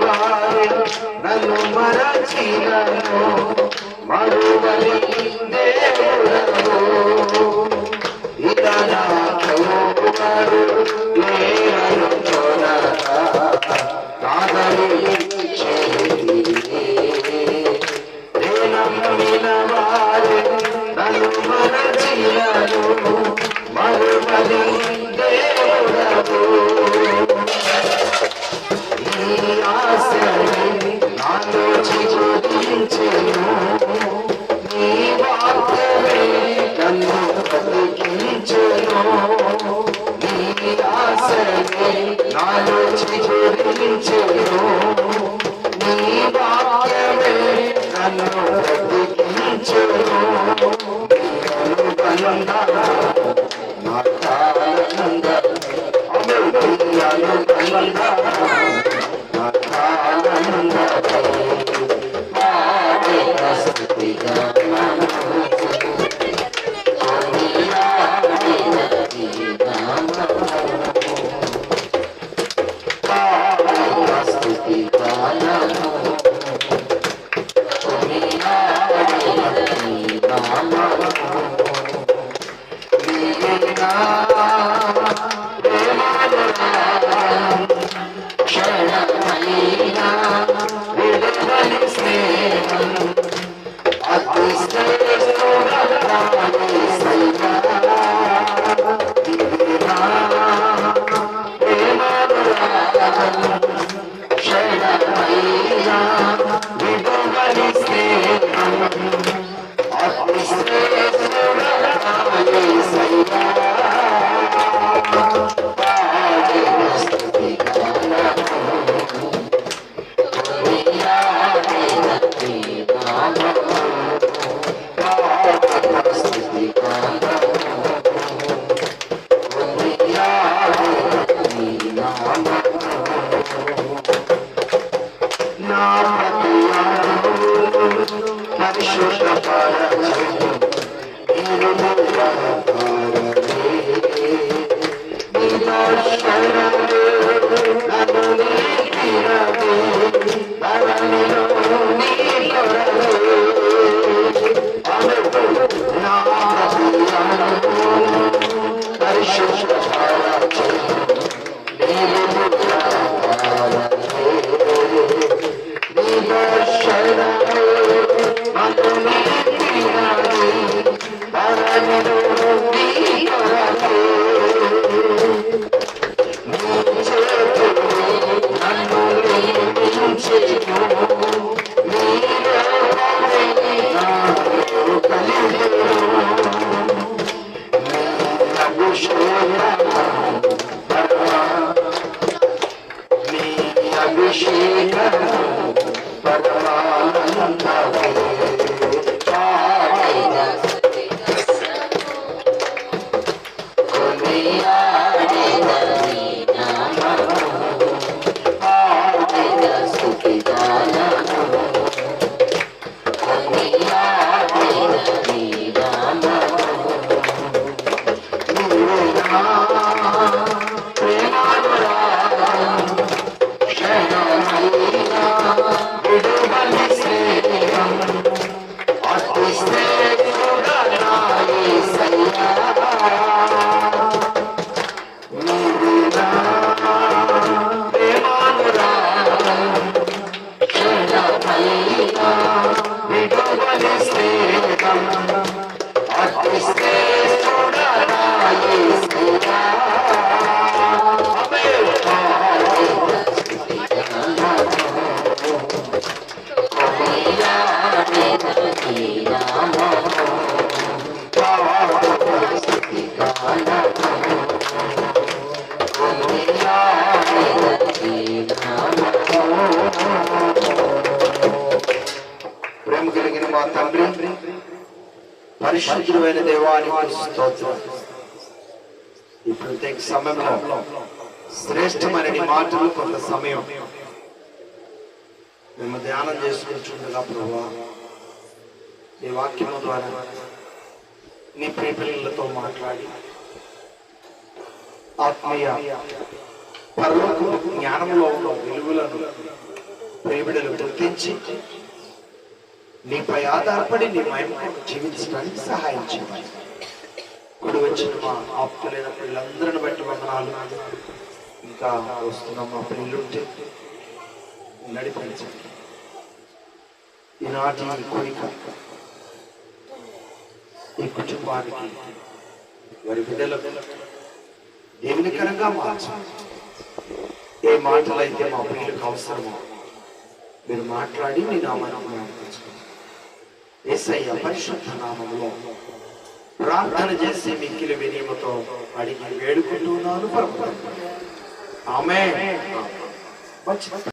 వారి నన్ను మరచినను మరువని దేవుడవు ఇలా నాకెవ్వరు లేరను చూడగా నాదరి నమ్మిన వారి నన్ను మరచినను మరువని దేవుడవు నాలో చిగురించెను నీ వాక్యమే నన్ను బ్రతికించెను నీ ఆశనే నాలో చిగురించెను నీ వాక్యమే నన్ను బ్రతికించెను అనుబంధ నా కాలంద అనుబంధ పరిశుద్ధుడైన దేవానికి స్తోత్రం. ఈ ప్రత్యేక సమయంలో శ్రేష్టమైన మాటలు కొంత సమయం మేము ధ్యానం చేసుకుంటుండగా ప్రభువా ఈ వాక్యము ద్వారా నీ ప్రియపిల్లలతో మాట్లాడి ఆత్మీయ పరలోక జ్ఞానంలో ఉన్న వెలుగులను ప్రేమిడలు గుర్తించి నీపై ఆధారపడి నీ మహిమకు జీవించడానికి సహాయం చేయాలి. ఇప్పుడు వచ్చిన మా ఆప్తులైన పిల్లలందరిని బట్టి వందనాలు. ఇంకా వస్తున్న మా పిల్లలుంటే నడిపించండి. ఈనాటి ఈ కోరిక ఈ కుటుంబానికి వారి బిడ్డలకు దేవునికరంగా మార్చండి. ఏ మాటలైతే మా పిల్లలకు అవసరమో మీరు మాట్లాడి మీ నామాన్ని మార్పించుకోండి. యేసయ్య పరిశుద్ధ నామములో ప్రార్థన చేసి మిక్కిలి వినయముతో అడిగి వేడుకుంటున్నాను. ఆమేన్.